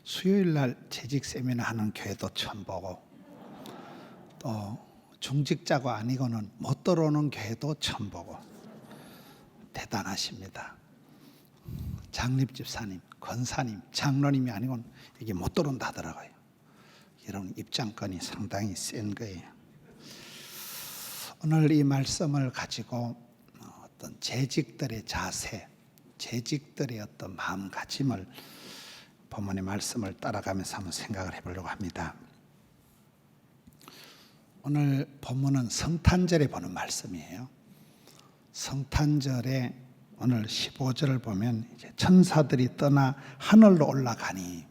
수요일 날 재직 세미나 하는 교회도 처음 보고, 또 중직자가 아니고는 못 들어오는 교회도 처음 보고, 대단하십니다. 장립집사님, 권사님, 장로님이 아니고는 여기 못 들어온다 하더라고요. 이런 입장권이 상당히 센 거예요. 오늘 이 말씀을 가지고 어떤 재직들의 자세, 재직들의 어떤 마음가짐을 본문의 말씀을 따라가면서 한번 생각을 해보려고 합니다. 오늘 본문은 성탄절에 보는 말씀이에요. 성탄절에 오늘 15절을 보면 이제 천사들이 떠나 하늘로 올라가니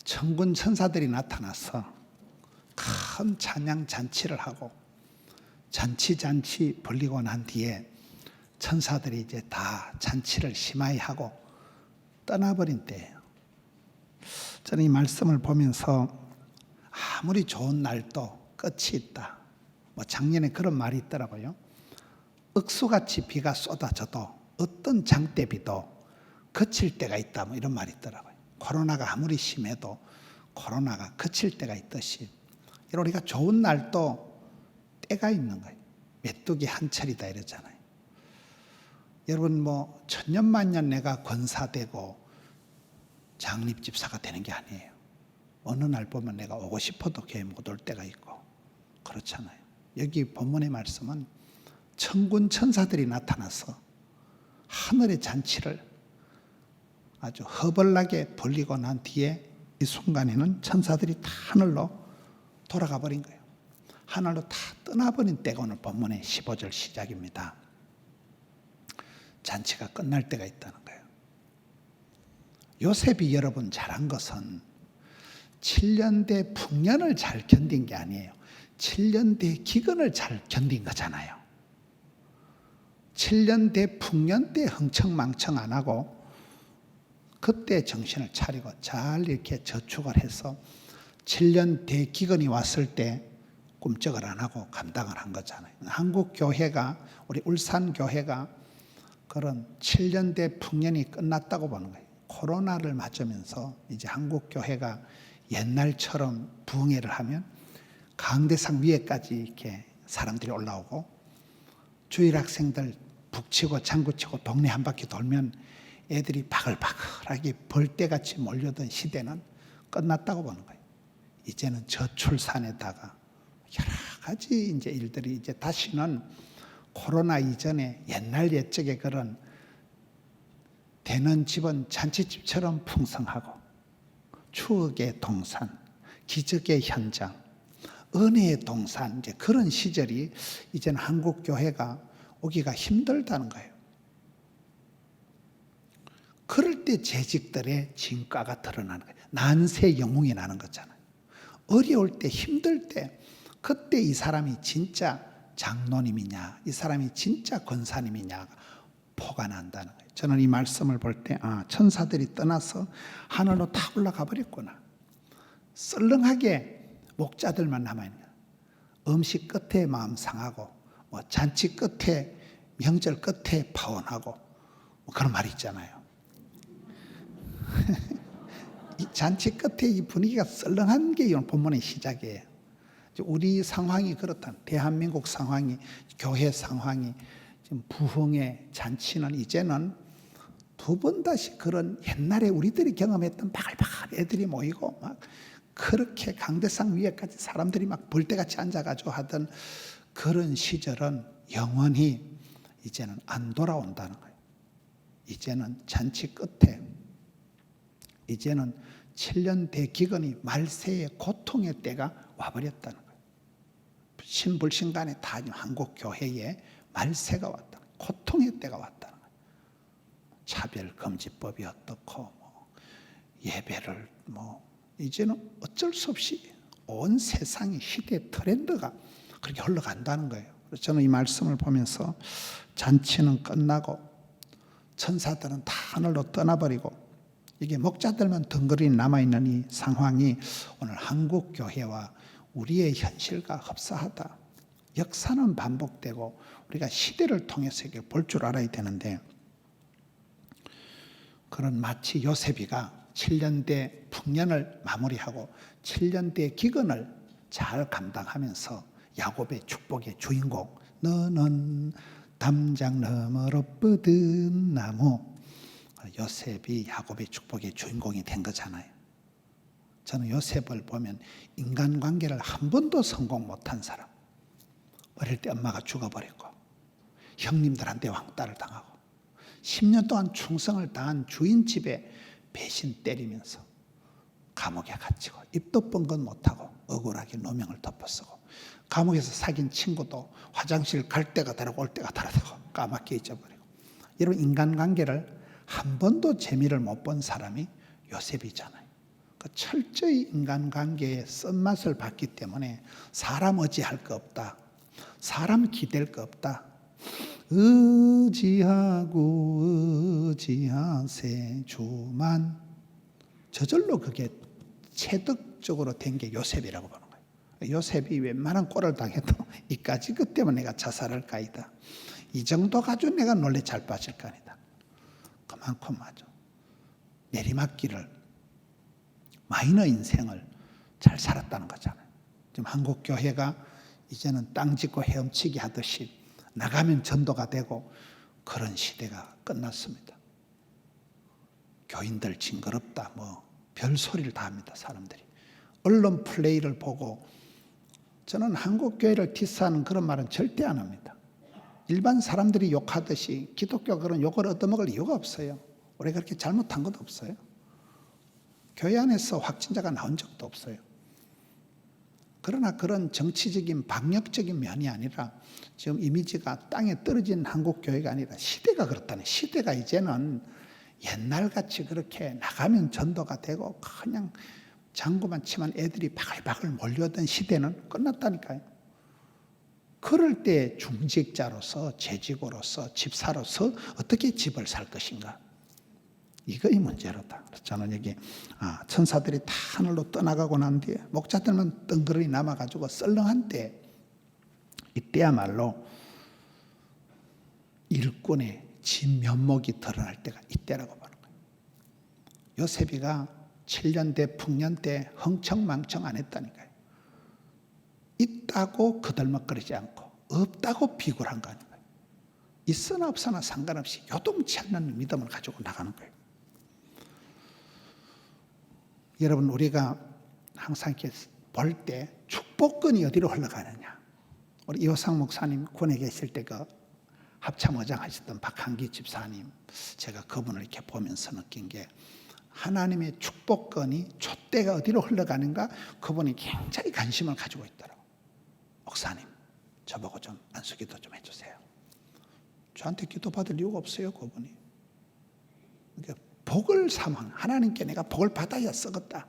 천군 천사들이 나타나서 큰 찬양 잔치를 하고 잔치 벌리고 난 뒤에 천사들이 이제 다 잔치를 심하이 하고 떠나버린 때예요. 저는 이 말씀을 보면서 아무리 좋은 날도 끝이 있다. 작년에 그런 말이 있더라고요. 억수같이 비가 쏟아져도 어떤 장대비도 그칠 때가 있다. 이런 말이 있더라고요. 코로나가 아무리 심해도 코로나가 그칠 때가 있듯이 우리가 좋은 날도 때가 있는 거예요. 메뚜기 한철이다 이러잖아요. 여러분 천년만년 내가 권사되고 장립집사가 되는 게 아니에요. 어느 날 보면 내가 오고 싶어도 교회 못 올 때가 있고 그렇잖아요. 여기 본문의 말씀은 천군 천사들이 나타나서 하늘의 잔치를 아주 허벌나게 벌리고 난 뒤에 이 순간에는 천사들이 다 하늘로 돌아가 버린 거예요. 하늘로 다 떠나버린 때가 오늘 본문의 15절 시작입니다. 잔치가 끝날 때가 있다는 거예요. 요셉이 여러분 잘한 것은 7년대 풍년을 잘 견딘 게 아니에요. 7년대 기근을 잘 견딘 거잖아요. 7년대 풍년 때 흥청망청 안 하고 그때 정신을 차리고 잘 이렇게 저축을 해서 7년 대기근이 왔을 때 꿈쩍을 안 하고 감당을 한 거잖아요. 한국 교회가, 우리 울산 교회가 그런 7년 대 풍년이 끝났다고 보는 거예요. 코로나를 맞으면서 이제 한국 교회가 옛날처럼 부흥회를 하면 강대상 위에까지 이렇게 사람들이 올라오고 주일 학생들 북치고 장구치고 동네 한 바퀴 돌면 애들이 바글바글하게 벌떼같이 몰려든 시대는 끝났다고 보는 거예요. 이제는 저출산에다가 여러 가지 이제 일들이 이제 다시는 코로나 이전에 옛날 옛적에 그런 되는 집은 잔치집처럼 풍성하고 추억의 동산, 기적의 현장, 은혜의 동산 이제 그런 시절이 이제는 한국 교회가 오기가 힘들다는 거예요. 그럴 때 재직들의 진가가 드러나는 거예요. 난세 영웅이 나는 거잖아요. 어려울 때 힘들 때 그때 이 사람이 진짜 장로님이냐 이 사람이 진짜 권사님이냐가 포가 난다는 거예요. 저는 이 말씀을 볼 때 천사들이 떠나서 하늘로 다 올라가 버렸구나. 썰렁하게 목자들만 남아있는 거예요. 음식 끝에 마음 상하고 잔치 끝에 명절 끝에 파혼하고 그런 말이 있잖아요. 이 잔치 끝에 이 분위기가 썰렁한 게 이런 본문의 시작이에요. 우리 상황이 그렇다. 대한민국 상황이, 교회 상황이 지금 부흥의 잔치는 이제는 두 번 다시 그런 옛날에 우리들이 경험했던 바글바글 애들이 모이고 막 그렇게 강대상 위에까지 사람들이 막 벌떼같이 앉아가지고 하던 그런 시절은 영원히 이제는 안 돌아온다는 거예요. 이제는 잔치 끝에 이제는 7년 대기근이 말세의 고통의 때가 와버렸다는 거예요. 신불신간에 다 한국 교회에 말세가 왔다. 고통의 때가 왔다는 거예요. 차별금지법이 어떻고 예배를 이제는 어쩔 수 없이 온 세상의 시대 트렌드가 그렇게 흘러간다는 거예요. 그래서 저는 이 말씀을 보면서 잔치는 끝나고 천사들은 다 하늘로 떠나버리고 이게 목자들만 덩그러니 남아있는 이 상황이 오늘 한국 교회와 우리의 현실과 흡사하다. 역사는 반복되고 우리가 시대를 통해서 볼 줄 알아야 되는데 그런 마치 요셉이가 7년대 풍년을 마무리하고 7년대 기근을 잘 감당하면서 야곱의 축복의 주인공, 너는 담장 너머로 뻗은 나무, 요셉이 야곱의 축복의 주인공이 된 거잖아요. 저는 요셉을 보면 인간관계를 한 번도 성공 못한 사람, 어릴 때 엄마가 죽어버렸고 형님들한테 왕따를 당하고 10년 동안 충성을 다한 주인 집에 배신 때리면서 감옥에 갇히고 입도 뻥긋 못하고 억울하게 누명을 덮어쓰고 감옥에서 사귄 친구도 화장실 갈 때가 다르고 올 때가 다르다고 까맣게 잊어버리고, 여러분 인간관계를 한 번도 재미를 못 본 사람이 요셉이잖아요. 그 철저히 인간관계의 쓴맛을 봤기 때문에 사람 의지할 거 없다, 사람 기댈 거 없다, 의지하고 의지하세 주만, 저절로 그게 체득적으로 된 게 요셉이라고 보는 거예요. 요셉이 웬만한 꼴을 당해도 이까지 그 때문에 내가 자살할까이다, 이 정도 가지고 내가 논리 잘 빠질까 아니다, 그만큼 맞아 내리막길을, 마이너 인생을 잘 살았다는 거잖아요. 지금 한국 교회가 이제는 땅 짓고 헤엄치기 하듯이 나가면 전도가 되고 그런 시대가 끝났습니다. 교인들 징그럽다 뭐 별소리를 다 합니다. 사람들이 언론 플레이를 보고. 저는 한국 교회를 디스하는 그런 말은 절대 안 합니다. 일반 사람들이 욕하듯이 기독교가 그런 욕을 얻어먹을 이유가 없어요. 우리가 그렇게 잘못한 것도 없어요. 교회 안에서 확진자가 나온 적도 없어요. 그러나 그런 정치적인 방역적인 면이 아니라 지금 이미지가 땅에 떨어진 한국 교회가 아니라 시대가 그렇다네. 시대가 이제는 옛날같이 그렇게 나가면 전도가 되고 그냥 장구만 치면 애들이 바글바글 몰려오던 시대는 끝났다니까요. 그럴 때 중직자로서, 재직으로서, 집사로서 어떻게 집을 살 것인가, 이거 이 문제로다. 저는 여기 천사들이 다 하늘로 떠나가고 난 뒤에 목자들만 덩그러니 남아가지고 썰렁한 때, 이때야말로 일꾼의 진면목이 드러날 때가 이때라고 보는 거예요. 요셉이가 7년 때 풍년 때 흥청망청 안 했다니까요. 있다고 그들먹거리지 않고 없다고 비굴한 거 아닌가요? 있으나 없으나 상관없이 요동치 않는 믿음을 가지고 나가는 거예요. 여러분, 우리가 항상 이렇게 볼 때 축복권이 어디로 흘러가느냐, 우리 이호상 목사님 군에 계실 때 그 합참의장 하셨던 박한기 집사님, 제가 그분을 이렇게 보면서 느낀 게 하나님의 축복권이 촛대가 어디로 흘러가는가, 그분이 굉장히 관심을 가지고 있더라고요. 목사님, 저보고 좀 안수기도 좀 해주세요. 저한테 기도받을 이유가 없어요. 그분이 복을 삼아, 하나님께 내가 복을 받아야 썩었다,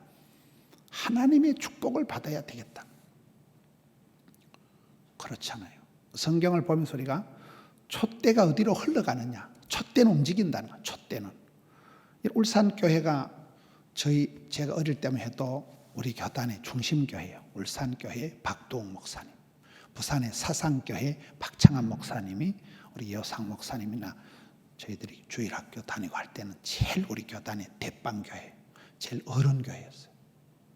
하나님의 축복을 받아야 되겠다. 그렇잖아요. 성경을 보면서 우리가 촛대가 어디로 흘러가느냐, 촛대는 움직인다는 거예요. 촛대는. 울산교회가 제가 어릴 때만 해도 우리 교단의 중심교회예요. 울산교회 박두웅 목사님, 부산의 사상교회 박창한 목사님이 우리 이호상 목사님이나 저희들이 주일학교 다니고 할 때는 제일 우리 교단의 대빵교회, 제일 어른교회였어요.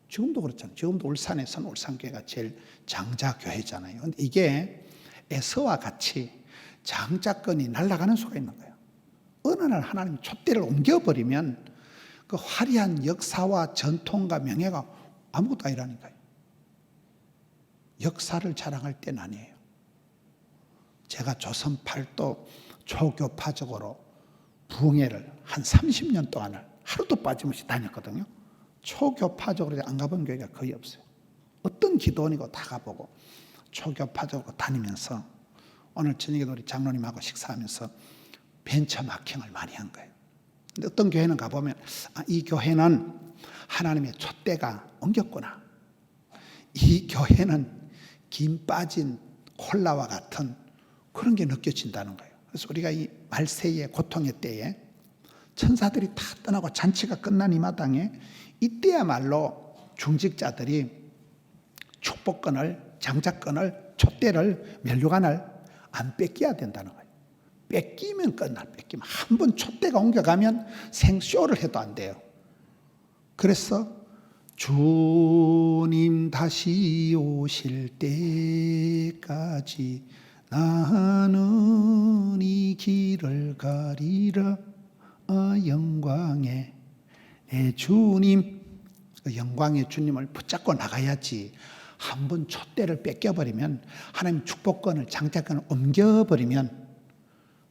지금도 그렇잖아요. 지금도 울산에서는 울산교회가 제일 장자교회잖아요. 근데 이게 에서와 같이 장자권이 날아가는 수가 있는 거예요. 어느 날 하나님 촛대를 옮겨버리면 그 화려한 역사와 전통과 명예가 아무것도 아니라니까요. 역사를 자랑할 때는 아니에요. 제가 조선 팔도 초교파적으로 부흥회를 한 30년 동안을 하루도 빠짐없이 다녔거든요. 초교파적으로 안 가본 교회가 거의 없어요. 어떤 기도원이고 다 가보고 초교파적으로 다니면서 오늘 저녁에 우리 장로님하고 식사하면서 벤처마킹을 많이 한 거예요. 근데 어떤 교회는 가보면 이 교회는 하나님의 촛대가 옮겼구나, 이 교회는 김 빠진 콜라와 같은 그런 게 느껴진다는 거예요. 그래서 우리가 이 말세의 고통의 때에 천사들이 다 떠나고 잔치가 끝난 이 마당에 이때야말로 중직자들이 축복권을, 장자권을, 촛대를, 면류관을 안 뺏겨야 된다는 거예요. 뺏기면 끝날, 뺏기면 한 번 촛대가 옮겨가면 생쇼를 해도 안 돼요. 그래서 주님 다시 오실 때까지 나는 이 길을 가리라. 영광의 내 주님, 영광의 주님을 붙잡고 나가야지. 한번 촛대를 뺏겨버리면, 하나님 축복권을, 장자권을 옮겨버리면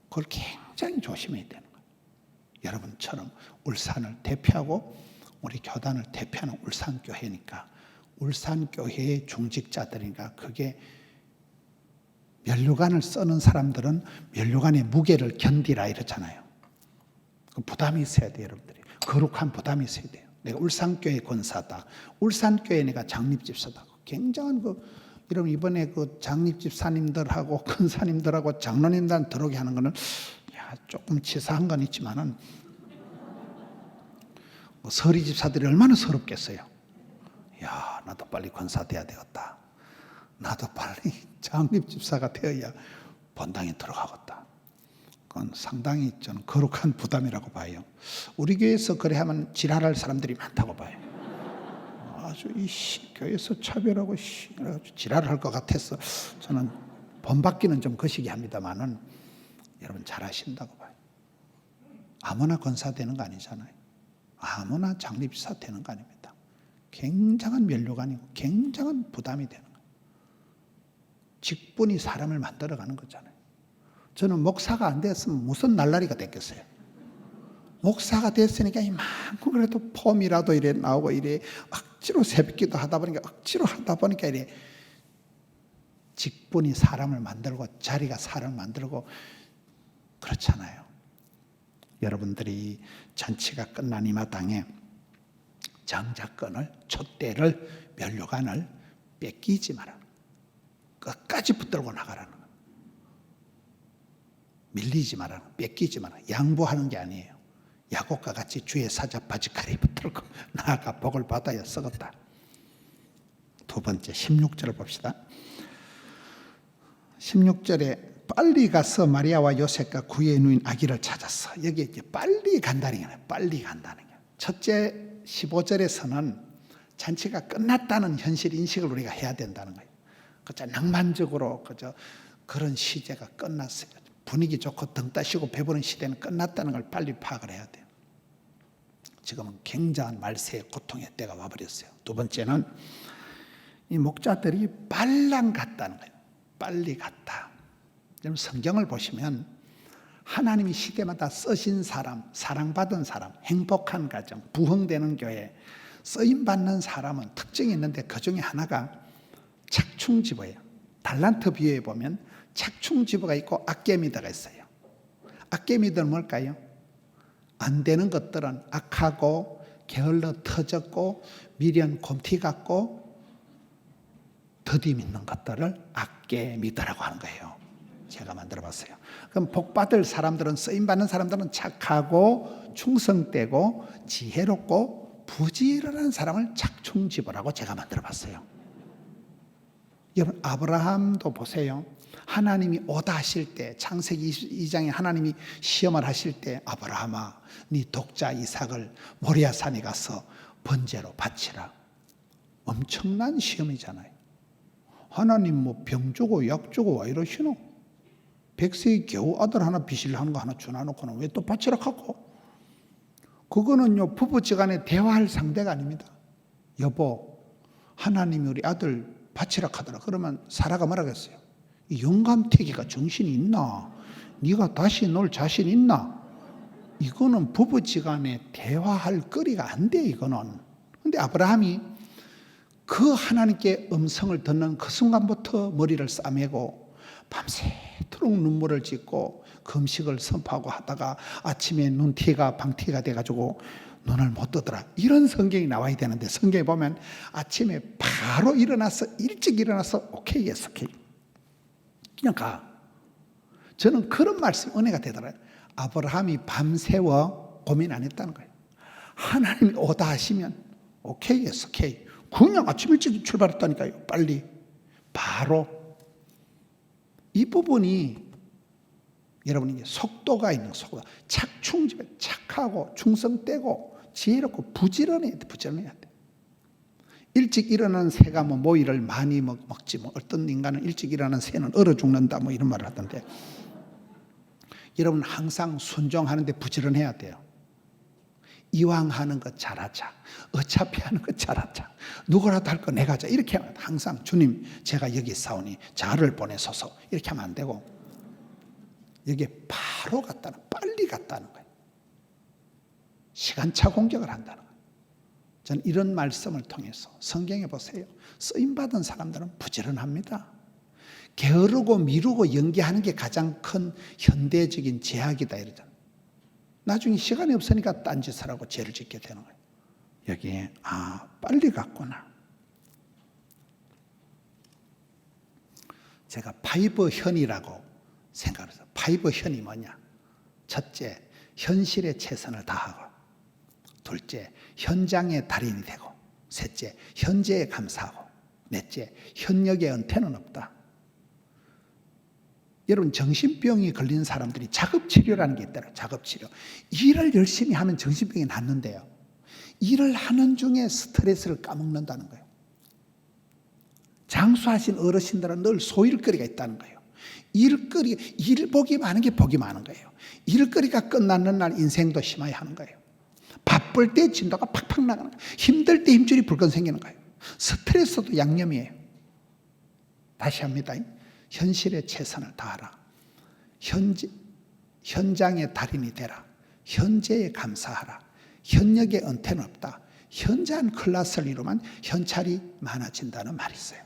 그걸 굉장히 조심해야 되는 거예요. 여러분처럼 울산을 대표하고 우리 교단을 대표하는 울산교회니까, 울산교회의 중직자들이니까, 그게 면류관을 쓰는 사람들은 면류관의 무게를 견디라 이러잖아요. 그 부담이 있어야 돼요, 여러분들이. 거룩한 부담이 있어야 돼요. 내가 울산교회 권사다, 울산교회 내가 장립집사다. 굉장한 여러분 이번에 그 장립집사님들하고 권사님들하고 장로님들 들어오게 하는 거는 조금 치사한 건 있지만은 서리집사들이 얼마나 서럽겠어요. 나도 빨리 권사 돼야 되겠다. 나도 빨리 장립집사가 되어야 본당에 들어가겠다. 그건 상당히 저는 거룩한 부담이라고 봐요. 우리 교회에서 그래 하면 지랄할 사람들이 많다고 봐요. 아주 교회에서 차별하고 지랄을 할 것 같아서 저는 본받기는 좀 거시기 합니다만은 여러분 잘하신다고 봐요. 아무나 권사 되는 거 아니잖아요. 아무나 장립사 되는 거 아닙니다. 굉장한 면류관이고 굉장한 부담이 되는 거예요. 직분이 사람을 만들어가는 거잖아요. 저는 목사가 안 됐으면 무슨 날라리가 됐겠어요. 목사가 됐으니까 이만큼 그래도 폼이라도 이래 나오고 이래 억지로 새벽기도 하다 보니까 이래 직분이 사람을 만들고 자리가 사람을 만들고 그렇잖아요. 여러분들이 잔치가 끝난 이 마당에 장자권을, 촛대를, 면류관을 뺏기지 마라. 끝까지 붙들고 나가라는 거예요. 밀리지 마라, 뺏기지 마라. 양보하는 게 아니에요. 야곱과 같이 주의 사자 바지가리 붙들고 나아가 복을 받아야 썩었다. 두 번째 16절을 봅시다. 16절에 빨리 가서 마리아와 요셉과 그의 누인 아기를 찾았어. 여기 이제 빨리 간다는 거예요. 빨리 간다는 거예요. 첫째 15절에서는 잔치가 끝났다는 현실 인식을 우리가 해야 된다는 거예요. 그저 낭만적으로 그런 시제가 끝났어요. 분위기 좋고 등 따시고 배부른 시대는 끝났다는 걸 빨리 파악을 해야 돼요. 지금은 굉장한 말세의 고통의 때가 와버렸어요. 두 번째는 이 목자들이 빨랑 갔다는 거예요. 빨리 갔다. 성경을 보시면 하나님이 시대마다 쓰신 사람, 사랑받은 사람, 행복한 가정, 부흥되는 교회, 쓰임받는 사람은 특징이 있는데 그 중에 하나가 착충지부예요. 달란트 비유에 보면 착충지부가 있고 악개미드가 있어요. 악개미드는 뭘까요? 안 되는 것들은 악하고 게을러 터졌고 미련 곰티 같고 더디 믿는 것들을 악개미드라고 하는 거예요. 제가 만들어봤어요. 그럼 복받을 사람들은, 쓰임받는 사람들은 착하고 충성되고 지혜롭고 부지런한 사람을 착충지부라고 제가 만들어봤어요. 여러분 아브라함도 보세요. 하나님이 오다 하실 때, 창세기 22장에 하나님이 시험을 하실 때, 아브라함아 네 독자 이삭을 모리아산에 가서 번제로 바치라. 엄청난 시험이잖아요. 하나님 병 주고 약 주고 와 이러시노? 100세에 겨우 아들 하나 비실하는 거 하나 주나놓고는 왜 또 바치라 하고? 그거는요 부부지간에 대화할 상대가 아닙니다. 여보, 하나님이 우리 아들 바치라 하더라. 그러면 사라가 뭐라겠어요? 이 영감태기가 정신이 있나? 네가 다시 놀 자신 있나? 이거는 부부지간에 대화할 거리가 안 돼. 이거는. 근데 아브라함이 그 하나님께 음성을 듣는 그 순간부터 머리를 싸매고 밤새도록 눈물을 짓고 금식을 선포하고 하다가 아침에 눈티가 방티가 돼가지고 눈을 못 뜨더라. 이런 성경이 나와야 되는데 성경에 보면 아침에 바로 일어나서 일찍 일어나서 오케이 예스 오케이 그냥 가. 저는 그런 말씀 은혜가 되더라고요. 아브라함이 밤새워 고민 안 했다는 거예요. 하나님이 오다 하시면 오케이 예스 오케이 그냥 아침 일찍 출발했다니까요. 빨리 바로. 이 부분이 여러분 이게 속도가 있는 속도. 착하고 충성되고 지혜롭고 부지런해야 돼. 부지런해야 돼. 일찍 일어나는 새가 뭐 모이를 많이 먹지 뭐 어떤 인간은 일찍 일어나는 새는 얼어 죽는다 뭐 이런 말을 하던데, 여러분 항상 순종하는데 부지런해야 돼요. 이왕 하는 것 잘하자. 어차피 하는 것 잘하자. 누구라도 할 거 내가 하자. 이렇게 하면 항상 주님 제가 여기 있사오니 저를 보내소서 이렇게 하면 안 되고, 여기에 바로 갔다는, 빨리 갔다는 거예요. 시간차 공격을 한다는 거예요. 저는 이런 말씀을 통해서 성경에 보세요. 쓰임받은 사람들은 부지런합니다. 게으르고 미루고 연기하는 게 가장 큰 현대적인 제약이다 이러잖아요. 나중에 시간이 없으니까 딴짓을 하고 죄를 짓게 되는 거예요. 여기에 빨리 갔구나. 제가 5현이라고 생각해서, 5현이 뭐냐? 첫째, 현실에 최선을 다하고, 둘째, 현장의 달인이 되고, 셋째, 현재에 감사하고, 넷째, 현역의 은퇴는 없다. 여러분 정신병이 걸린 사람들이 작업치료라는 게 있더라고요. 작업치료. 일을 열심히 하면 정신병이 낫는데요, 일을 하는 중에 스트레스를 까먹는다는 거예요. 장수하신 어르신들은 늘 소일거리가 있다는 거예요. 일복이 많은 게 복이 많은 거예요. 일거리가 끝나는 날 인생도 심하게 하는 거예요. 바쁠 때 진도가 팍팍 나가는 거예요. 힘들 때 힘줄이 불끈 생기는 거예요. 스트레스도 양념이에요. 다시 합니다. 현실에 최선을 다하라. 현장의 달인이 되라. 현재에 감사하라. 현역의 은퇴는 없다. 현저한 클래스를 이루면 현찰이 많아진다는 말이 있어요.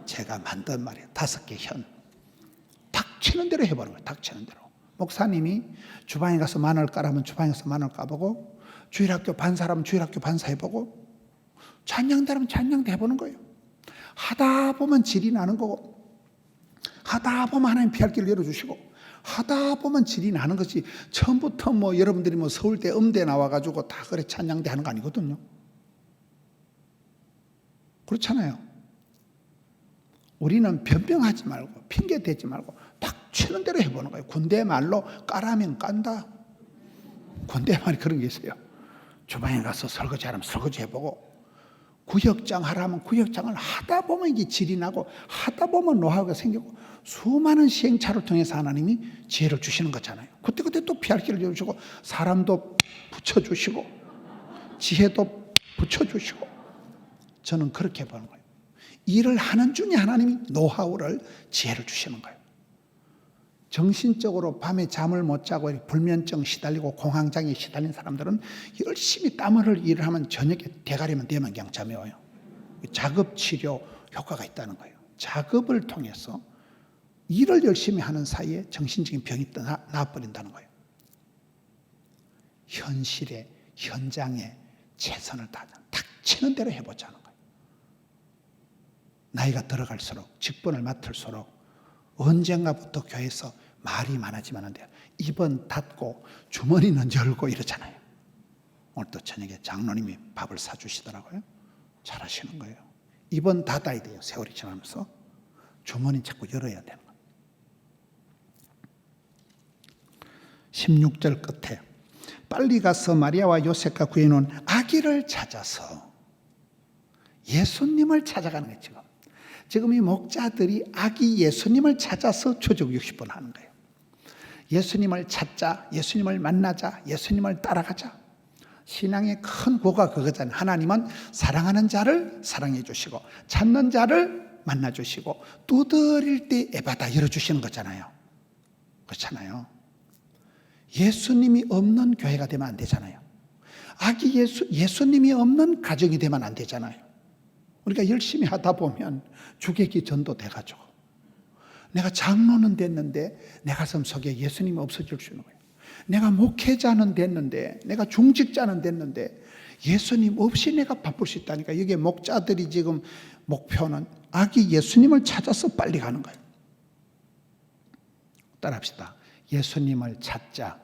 제가 만든 말이에요. 5개 현. 닥치는 대로 해보는 거예요. 닥치는 대로. 목사님이 주방에 가서 마늘 까라면 주방에 가서 마늘 까보고, 주일학교 반사라면 주일학교 반사 해보고, 찬양대라면 찬양대 해보는 거예요. 하다 보면 질이 나는 거고, 하다 보면 하나님 피할 길을 열어주시고, 하다 보면 질이 나는 것이, 처음부터 뭐 여러분들이 뭐 서울대 음대 나와가지고 다 그래 찬양대 하는 거 아니거든요. 그렇잖아요. 우리는 변명하지 말고 핑계 대지 말고 닥치는 대로 해보는 거예요. 군대 말로 까라면 깐다. 군대 말이 그런 게 있어요. 주방에 가서 설거지 하라면 설거지 해보고, 구역장 하라면 구역장을 하다 보면 이게 질이 나고, 하다 보면 노하우가 생기고, 수많은 시행착오를 통해서 하나님이 지혜를 주시는 거잖아요. 그때 또 피할 길을 주시고, 사람도 붙여주시고, 지혜도 붙여주시고. 저는 그렇게 보는 거예요. 일을 하는 중에 하나님이 노하우를, 지혜를 주시는 거예요. 정신적으로 밤에 잠을 못 자고 불면증 시달리고 공황장애에 시달린 사람들은 열심히 땀 흘릴 일을 하면 저녁에 대가리만 되면 그냥 잠이 와요. 작업치료 효과가 있다는 거예요. 작업을 통해서 일을 열심히 하는 사이에 정신적인 병이 나와버린다는 거예요. 현실에, 현장에 최선을 다하자. 닥치는 대로 해보자는 거예요. 나이가 들어갈수록, 직분을 맡을수록 언젠가부터 교회에서 말이 많아지면 안 돼요. 입은 닫고 주머니는 열고 이러잖아요. 오늘 또 저녁에 장로님이 밥을 사주시더라고요. 잘하시는 거예요. 입은 닫아야 돼요. 세월이 지나면서. 주머니 자꾸 열어야 되는 거예요. 16절 끝에 빨리 가서 마리아와 요셉과 구해놓은 아기를 찾아서, 예수님을 찾아가는 거예요. 지금 이 목자들이 아기 예수님을 찾아서 초적 60번 하는 거예요. 예수님을 찾자, 예수님을 만나자, 예수님을 따라가자. 신앙의 큰 고가 그거잖아요. 하나님은 사랑하는 자를 사랑해 주시고, 찾는 자를 만나 주시고, 두드릴 때 에바다 열어주시는 거잖아요. 그렇잖아요. 예수님이 없는 교회가 되면 안 되잖아요. 예수님이 없는 가정이 되면 안 되잖아요. 우리가 열심히 하다 보면 주객이 전도돼가지고, 내가 장로는 됐는데 내 가슴 속에 예수님이 없어질 수 있는 거예요. 내가 목회자는 됐는데, 내가 중직자는 됐는데 예수님 없이 내가 바쁠 수 있다니까. 여기에 목자들이 지금 목표는 아기 예수님을 찾아서 빨리 가는 거예요. 따라합시다. 예수님을 찾자,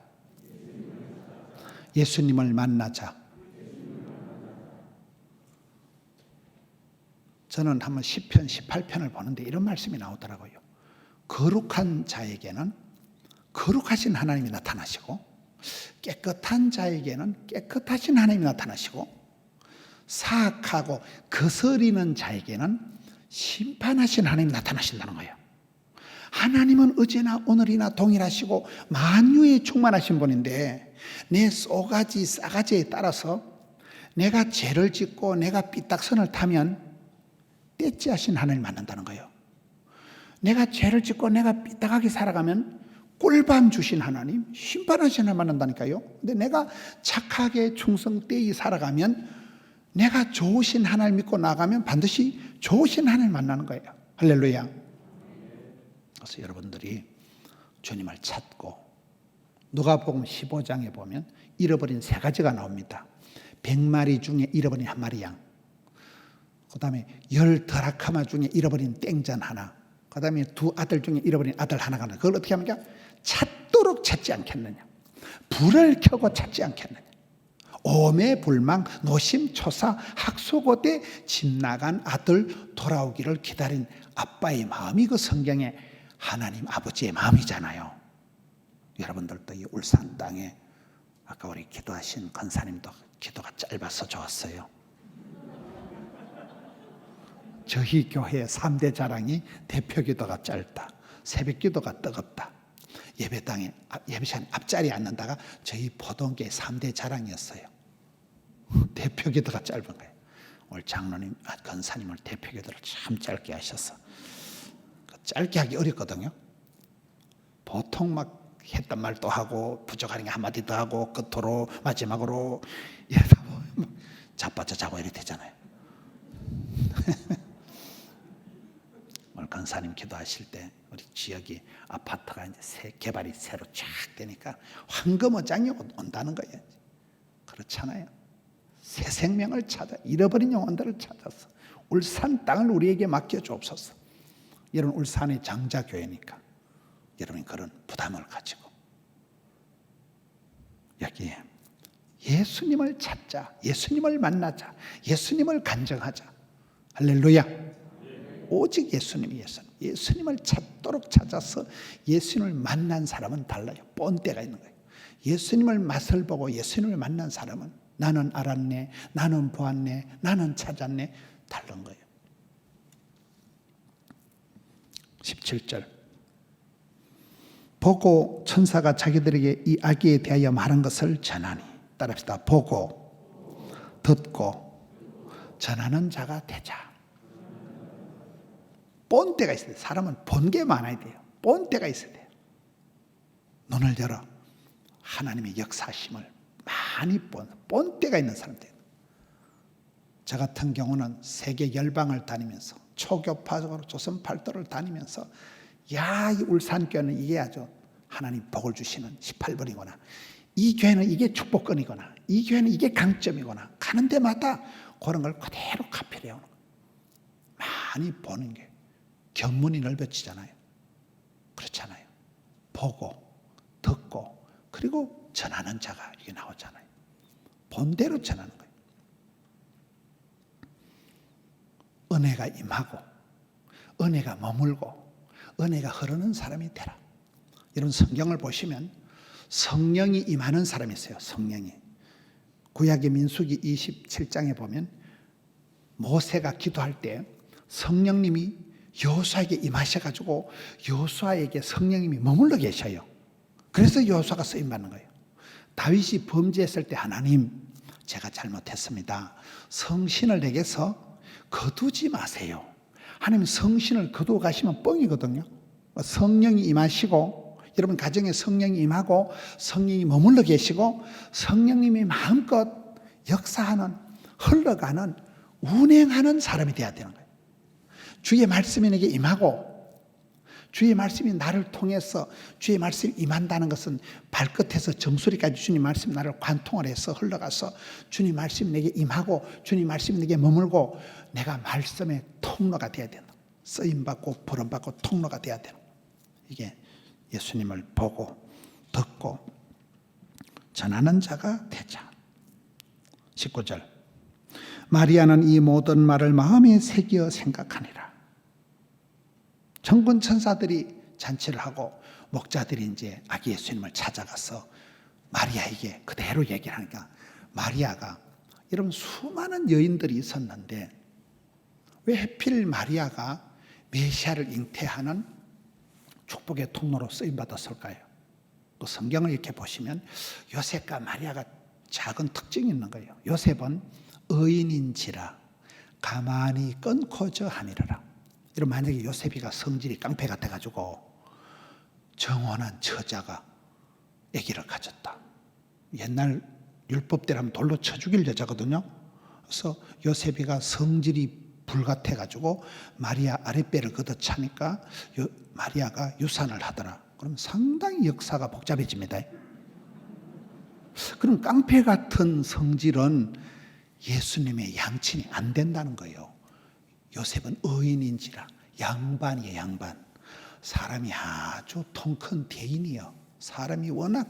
예수님을 만나자. 저는 한번 시편 18편을 보는데 이런 말씀이 나오더라고요. 거룩한 자에게는 거룩하신 하나님이 나타나시고, 깨끗한 자에게는 깨끗하신 하나님이 나타나시고, 사악하고 거스리는 자에게는 심판하신 하나님이 나타나신다는 거예요. 하나님은 어제나 오늘이나 동일하시고 만유에 충만하신 분인데, 내 쏘가지 싸가지에 따라서 내가 죄를 짓고 내가 삐딱선을 타면 떼찌하신 하나님을 만난다는 거예요. 내가 죄를 짓고 내가 삐딱하게 살아가면 꿀밤 주신 하나님, 심판하신 하나님 만난다니까요. 근데 내가 착하게 충성되이 살아가면, 내가 좋으신 하나님 믿고 나가면 반드시 좋으신 하나님 만나는 거예요. 할렐루야. 그래서 여러분들이 주님을 찾고, 누가복음 15장에 보면 잃어버린 3가지가 나옵니다. 100마리 중에 잃어버린 1마리 양, 그 다음에 10 드라크마 중에 잃어버린 땡전 하나, 그 다음에 2 아들 중에 잃어버린 아들 하나가 나와요. 그걸 어떻게 합니까? 찾도록 찾지 않겠느냐, 불을 켜고 찾지 않겠느냐, 오매 불망 노심초사 학수고대 집 나간 아들 돌아오기를 기다린 아빠의 마음이 그 성경에 하나님 아버지의 마음이잖아요. 여러분들도 이 울산 땅에 아까 우리 기도하신 권사님도 기도가 짧아서 좋았어요. 저희 교회의 3대 자랑이 대표 기도가 짧다, 새벽 기도가 뜨겁다, 예배당에 예배 시간 앞자리에 앉는다가 저희 포동교회 3대 자랑이었어요. 대표 기도가 짧은 거예요. 오늘 장로님, 권사님을 대표 기도를 참 짧게 하셔서, 짧게 하기 어렵거든요. 보통 막 했던 말 또 하고 부족하는 게 한마디 더 하고 끝으로 마지막으로 이러다 보면 자빠져 자고 이렇게 되잖아요. 오늘 권사님 기도하실 때 우리 지역이 아파트가 이제 개발이 새로 쫙 되니까 황금어장이 온다는 거예요. 그렇잖아요. 새 생명을 찾아, 잃어버린 영혼들을 찾아서 울산 땅을 우리에게 맡겨주옵소서. 여러분, 울산의 장자교회니까 여러분이 그런 부담을 가지고 여기에 예수님을 찾자, 예수님을 만나자, 예수님을 간증하자. 할렐루야. 오직 예수님을 찾도록 찾아서 예수님을 만난 사람은 달라요. 본때가 있는 거예요. 예수님을 맛을 보고 예수님을 만난 사람은 나는 알았네, 나는 보았네, 나는 찾았네, 다른 거예요. 17절, 보고 천사가 자기들에게 이 아기에 대하여 말한 것을 전하니, 따라합시다. 보고 듣고 전하는 자가 되자. 본때가 있어야 돼요. 사람은 본 게 많아야 돼요. 본때가 있어야 돼요. 눈을 열어 하나님의 역사심을 많이 본 본때가 있는 사람들. 저 같은 경우는 세계 열방을 다니면서 초교파적으로 조선 팔도를 다니면서, 야, 이 울산교회는 이게 아주 하나님 복을 주시는 18번이구나, 이 교회는 이게 축복권이구나, 이 교회는 이게 강점이구나, 가는 데마다 그런 걸 그대로 카피를 해오는 거예요. 많이 보는 게 견문이 넓어지잖아요. 그렇잖아요. 보고 듣고 그리고 전하는 자가 이게 나오잖아요. 본대로 전하는 거예요. 은혜가 임하고 은혜가 머물고 은혜가 흐르는 사람이 되라. 여러분, 성경을 보시면 성령이 임하는 사람이 있어요. 성령이. 구약의 민수기 27장에 보면 모세가 기도할 때 성령님이 여호수아에게 임하셔가지고 여호수아에게 성령님이 머물러 계셔요. 그래서 여호수아가 쓰임받는 거예요. 다윗이 범죄했을 때, 하나님, 제가 잘못했습니다, 성신을 내게서 거두지 마세요. 하나님 성신을 거두어 가시면 뻥이거든요. 성령이 임하시고, 여러분 가정에 성령이 임하고 성령이 머물러 계시고 성령님이 마음껏 역사하는, 흘러가는, 운행하는 사람이 되어야 되는 거예요. 주의 말씀이 내게 임하고, 주의 말씀이 나를 통해서 주의 말씀이 임한다는 것은 발끝에서 정수리까지 주님 말씀이 나를 관통을 해서 흘러가서 주님 말씀이 내게 임하고 주님 말씀이 내게 머물고 내가 말씀의 통로가 되어야 된다. 쓰임받고 부름받고 통로가 되어야 되는, 이게 예수님을 보고 듣고 전하는 자가 되자. 19절, 마리아는 이 모든 말을 마음에 새겨 생각하니라. 천군 천사들이 잔치를 하고 목자들이 이제 아기 예수님을 찾아가서 마리아에게 그대로 얘기를 하니까 마리아가 이런 수많은 여인들이 있었는데 왜 하필 마리아가 메시아를 잉태하는 축복의 통로로 쓰임받았을까요? 또 성경을 이렇게 보시면 요셉과 마리아가 작은 특징이 있는 거예요. 요셉은 의인인지라 가만히 끊고저 하니라. 이런 만약에 요셉이가 성질이 깡패 같아가지고 정혼한 처자가 아기를 가졌다. 옛날 율법대로면 돌로 쳐 죽일 여자거든요. 그래서 요셉이가 성질이 불같아가지고 마리아 아랫배를 걷어차니까 마리아가 유산을 하더라. 그럼 상당히 역사가 복잡해집니다. 그럼 깡패 같은 성질은 예수님의 양친이 안 된다는 거예요. 요셉은 의인인지라 양반이에요. 양반. 사람이 아주 통 큰 대인이요. 사람이 워낙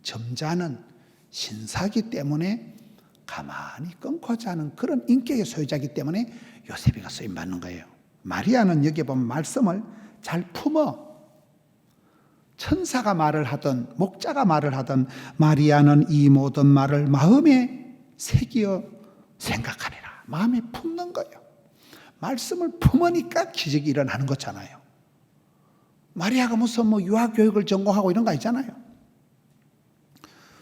점잖은 신사기 때문에 가만히 끊고자 하는 그런 인격의 소유자이기 때문에 요셉이가 쓰임받는 거예요. 마리아는 여기 보면 말씀을 잘 품어. 천사가 말을 하든 목자가 말을 하든 마리아는 이 모든 말을 마음에 새기어 생각하리라. 마음에 품는 거예요. 말씀을 품으니까 기적이 일어나는 거잖아요. 마리아가 무슨 유아교육을 전공하고 이런 거 아니잖아요.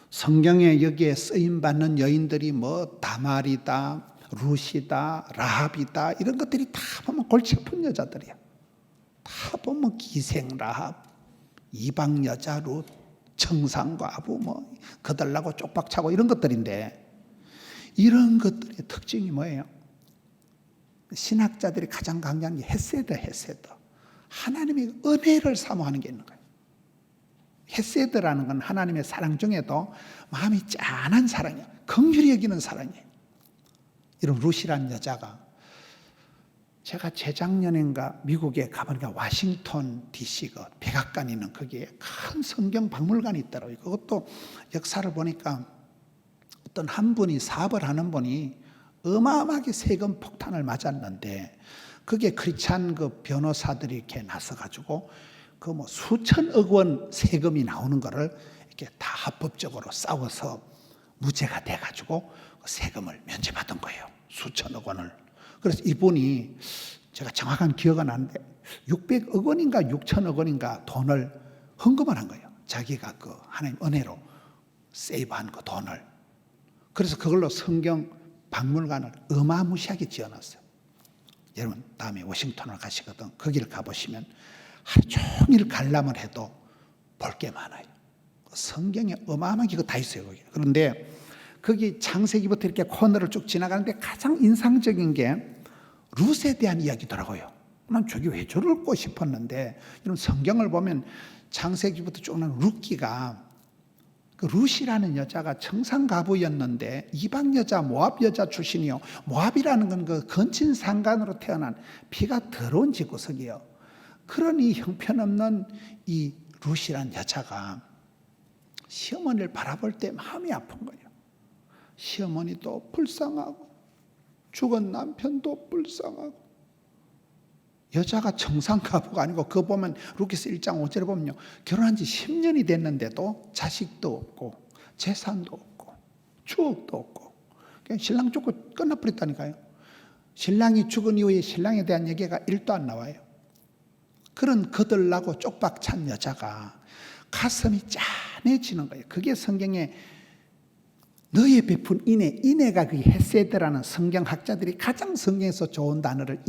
성경에 여기에 쓰임받는 여인들이 다말이다, 룻이다, 라합이다 이런 것들이 다 보면 골치 아픈 여자들이야. 다 보면 기생 라합, 이방 여자 룻, 청산과부 거들나고 쪽박차고 이런 것들인데 이런 것들의 특징이 뭐예요? 신학자들이 가장 강조하는 게 헤세드. 하나님의 은혜를 사모하는 게 있는 거예요. 헤세드라는 건 하나님의 사랑 중에도 마음이 짠한 사랑이에요. 긍휼히 여기는 사랑이에요. 이런 룻이라는 여자가 제가 재작년인가 미국에 가보니까 워싱턴 DC 백악관 있는 거기에 큰 성경 박물관이 있더라고요. 그것도 역사를 보니까 어떤 한 분이 사업을 하는 분이 어마어마하게 세금 폭탄을 맞았는데 그게 크리스찬 변호사들이 이렇게 나서가지고 수천억 원 세금이 나오는 거를 이렇게 다 합법적으로 싸워서 무죄가 돼가지고 세금을 면제받은 거예요. 수천억 원을. 그래서 이분이 제가 정확한 기억은 안 나는데 600억 원인가 6천억 원인가 돈을 헌금을 한 거예요. 자기가 하나님 은혜로 세이브한 그 돈을. 그래서 그걸로 성경 박물관을 어마무시하게 지어놨어요. 여러분 다음에 워싱턴을 가시거든. 거기를 가보시면 하루 종일 관람을 해도 볼 게 많아요. 성경에 어마어마하게 다 있어요. 거기. 그런데 거기 창세기부터 이렇게 코너를 쭉 지나가는데 가장 인상적인 게 룻에 대한 이야기더라고요. 난 저게 왜 저럴까 싶었는데 이런 성경을 보면 창세기부터 쭉 나는 룻기가 룻이라는 여자가 청산가부였는데 이방 여자 모압 여자 출신이요. 모압이라는 건 건친 상간으로 태어난 피가 더러운 집구석이에요. 그러니 형편없는 이 룻이라는 여자가 시어머니를 바라볼 때 마음이 아픈 거예요. 시어머니도 불쌍하고 죽은 남편도 불쌍하고 여자가 청산가부가 아니고 그거 보면 루키스 1장 5절에 보면요. 결혼한 지 10년이 됐는데도 자식도 없고 재산도 없고 추억도 없고 그냥 신랑 죽고 끝나버렸다니까요. 신랑이 죽은 이후에 신랑에 대한 얘기가 1도 안 나와요. 그런 거들나고 쪽박 찬 여자가 가슴이 짠해지는 거예요. 그게 성경에 너의 베푼 인애가 그 헤세드라는 성경학자들이 가장 성경에서 좋은 단어를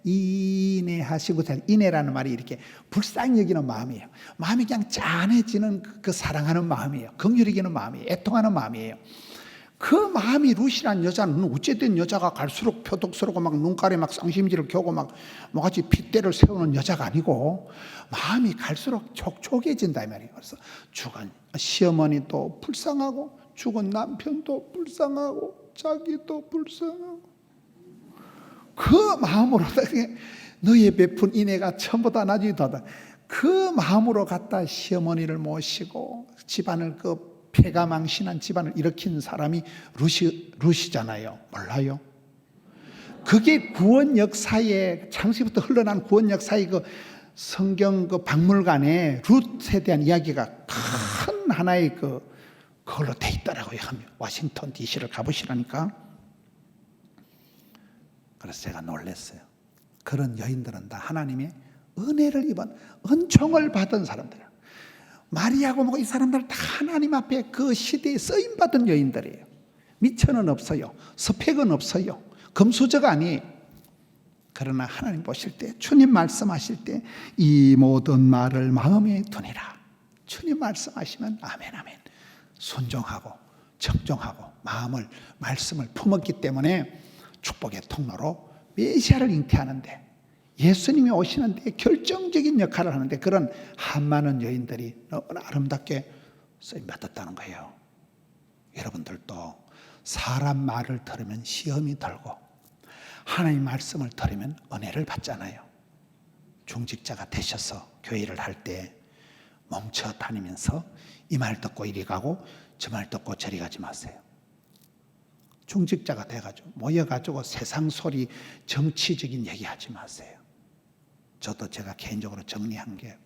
인애하시고 인애라는 말이 이렇게 불쌍히 여기는 마음이에요. 마음이 그냥 짠해지는 그 사랑하는 마음이에요. 긍휼히 여기는 마음이에요. 애통하는 마음이에요. 그 마음이 룻이라는 여자는 어쨌든 여자가 갈수록 표독스럽고 막 눈깔에 막 쌍심지를 켜고 막 뭐같이 핏대를 세우는 여자가 아니고 마음이 갈수록 촉촉해진다 이 말이에요. 그래서 죽은 시어머니도 불쌍하고 죽은 남편도 불쌍하고 자기도 불쌍하고 그 마음으로 너의 베푼 인애가 처음보다 나중에도다 그 마음으로 갖다 시어머니를 모시고 집안을 폐가망신한 집안을 일으킨 사람이 룻이잖아요. 몰라요? 그게 구원 역사에 창세부터 흘러난 구원 역사의 성경 박물관에 룻에 대한 이야기가 큰 하나의 그걸로 돼 있더라고요. 워싱턴 DC를 가보시라니까. 그래서 제가 놀랐어요. 그런 여인들은 다 하나님의 은혜를 입은 은총을 받은 사람들이에요. 마리아고 뭐고 이 사람들 다 하나님 앞에 그 시대에 쓰임받은 여인들이에요. 미천은 없어요. 스펙은 없어요. 금수저가 아니에요. 그러나 하나님 보실 때, 주님 말씀하실 때 이 모든 말을 마음에 두니라. 주님 말씀하시면 아멘 아멘 순종하고 청종하고 말씀을 품었기 때문에 축복의 통로로 메시아를 잉태하는데, 예수님이 오시는데 결정적인 역할을 하는데, 그런 한 많은 여인들이 너무나 아름답게 쓰임받았다는 거예요. 여러분들도 사람 말을 들으면 시험이 들고 하나님 말씀을 들으면 은혜를 받잖아요. 중직자가 되셔서 교회를 할 때 멈춰 다니면서 이 말 듣고 이리 가고 저 말 듣고 저리 가지 마세요. 중직자가 돼가지고 모여가지고 세상 소리 정치적인 얘기하지 마세요. 저도 제가 개인적으로 정리한 게,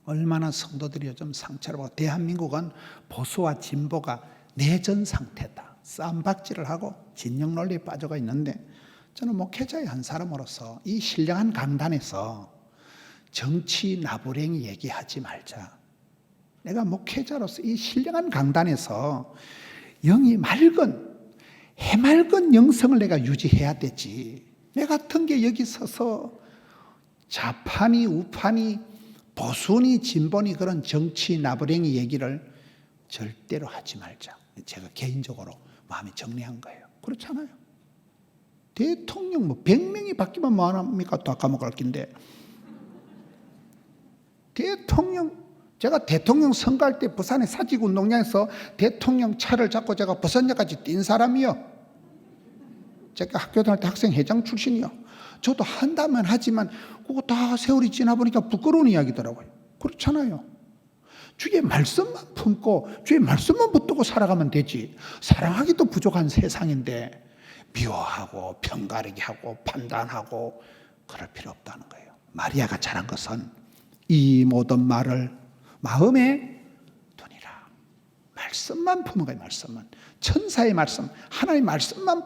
얼마나 성도들이 요즘 상처를 받고, 대한민국은 보수와 진보가 내전 상태다, 쌈박질을 하고 진영 논리에 빠져가 있는데, 저는 목회자의 한 사람으로서 이 신령한 강단에서 정치 나부랭이 얘기하지 말자. 내가 목회자로서 이 신령한 강단에서 영이 맑은 해맑은 영성을 내가 유지해야 되지. 내 같은 게 여기 서서 좌파니 우파니 보수니 진보니 그런 정치 나부랭이 얘기를 절대로 하지 말자. 제가 개인적으로 마음이 정리한 거예요. 그렇잖아요. 대통령 100명이 바뀌면 뭐합니까? 또 까먹을 낀데. 제가 대통령 선거할 때 부산의 사직운동장에서 대통령 차를 잡고 제가 부산역까지 뛴 사람이요. 제가 학교 다닐 때 학생 회장 출신이요. 저도 한다면 하지만 그거 다 세월이 지나보니까 부끄러운 이야기더라고요. 그렇잖아요. 주의 말씀만 품고 주의 말씀만 붙들고 살아가면 되지. 사랑하기도 부족한 세상인데 미워하고 편가르기 하고 판단하고 그럴 필요 없다는 거예요. 마리아가 잘한 것은 이 모든 말을 마음에 두니라. 말씀만 품은 거예요. 말씀만. 천사의 말씀, 하나님의 말씀만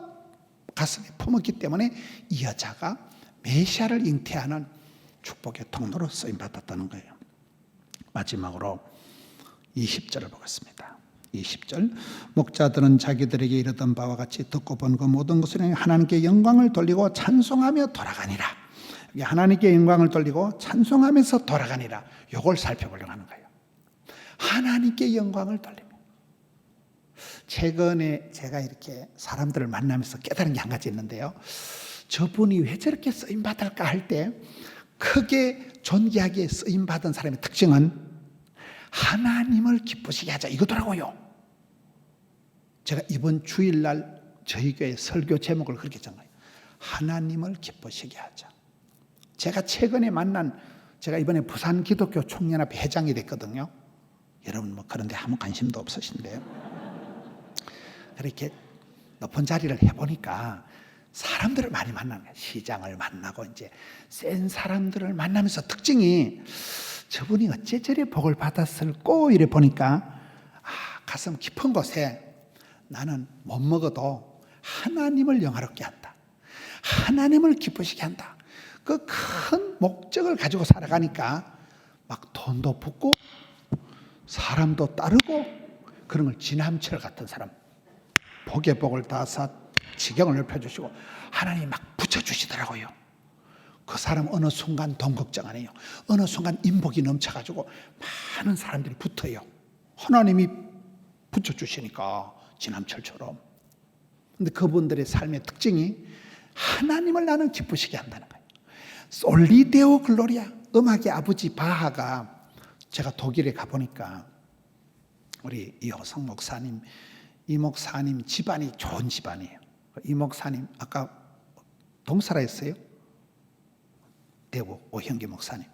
가슴에 품었기 때문에 이 여자가 메시아를 잉태하는 축복의 통로로 쓰임받았다는 거예요. 마지막으로 20절을 보겠습니다. 20절, 목자들은 자기들에게 이르던 바와 같이 듣고 본 그 모든 것을 하나님께 영광을 돌리고 찬송하며 돌아가니라. 하나님께 영광을 돌리고 찬송하면서 돌아가니라. 이걸 살펴보려고 하는 거예요. 하나님께 영광을 돌리며. 최근에 제가 이렇게 사람들을 만나면서 깨달은 게 한 가지 있는데요. 저분이 왜 저렇게 쓰임받을까 할 때 크게 존귀하게 쓰임받은 사람의 특징은 하나님을 기쁘시게 하자 이거더라고요. 제가 이번 주일날 저희 교회 설교 제목을 그렇게 정해요. 하나님을 기쁘시게 하자. 제가 최근에 제가 이번에 부산 기독교 총연합 회장이 됐거든요. 여러분 뭐 그런데 아무 관심도 없으신데요. 그렇게 높은 자리를 해보니까 사람들을 많이 만나는 거예요. 시장을 만나고 이제 센 사람들을 만나면서 특징이 저분이 어째 저래 복을 받았을꼬 이래 보니까 가슴 깊은 곳에 나는 못 먹어도 하나님을 영화롭게 한다. 하나님을 기쁘시게 한다. 그 큰 목적을 가지고 살아가니까 막 돈도 붙고 사람도 따르고 그런 걸 지남철 같은 사람 복의 복을 다사 지경을 넓혀주시고 하나님이 막 붙여주시더라고요. 그 사람 어느 순간 돈 걱정 안 해요. 어느 순간 인복이 넘쳐가지고 많은 사람들이 붙어요. 하나님이 붙여주시니까 지남철처럼. 근데 그분들의 삶의 특징이 하나님을 나는 기쁘시게 한다는 거예요. 솔리데오 글로리아. 음악의 아버지 바하가, 제가 독일에 가보니까 우리 이호성 목사님, 이 목사님 집안이 좋은 집안이에요. 이 목사님 아까 동사라 했어요. 대구 오형기 목사님.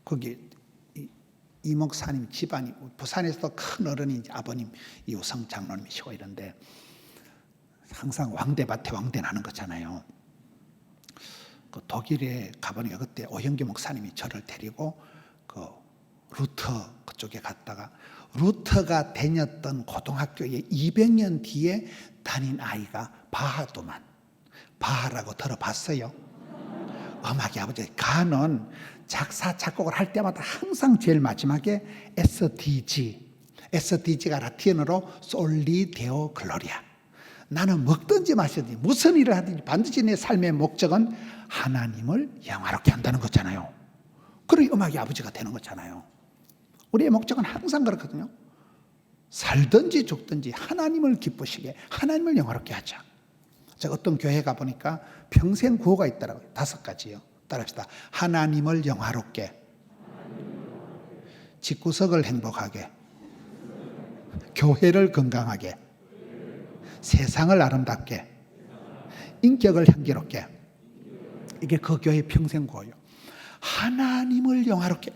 거기 이 목사님 집안이 부산에서도 큰 어른이 아버님 이호성 장로님이시고 이런데 항상 왕대밭에 왕대 나는 거잖아요. 그 독일에 가보니까 그때 오형기 목사님이 저를 데리고 그 루터 그쪽에 갔다가 루터가 다녔던 고등학교에 200년 뒤에 다닌 아이가 바하도만. 바하라고 들어봤어요? 음악의 아버지 가는 작사 작곡을 할 때마다 항상 제일 마지막에 SDG가 라틴어로 솔리 데오 글로리아. 나는 먹든지 마시든지 무슨 일을 하든지 반드시 내 삶의 목적은 하나님을 영화롭게 한다는 거잖아요. 그러니 음악의 아버지가 되는 거잖아요. 우리의 목적은 항상 그렇거든요. 살든지 죽든지 하나님을 기쁘시게, 하나님을 영화롭게 하자. 제가 어떤 교회 가보니까 평생 구호가 있더라고요. 5가지요. 따라합시다. 하나님을 영화롭게, 집구석을 행복하게, 교회를 건강하게, 세상을 아름답게, 인격을 향기롭게. 이게 그 교회의 평생 구호예요. 하나님을 영화롭게,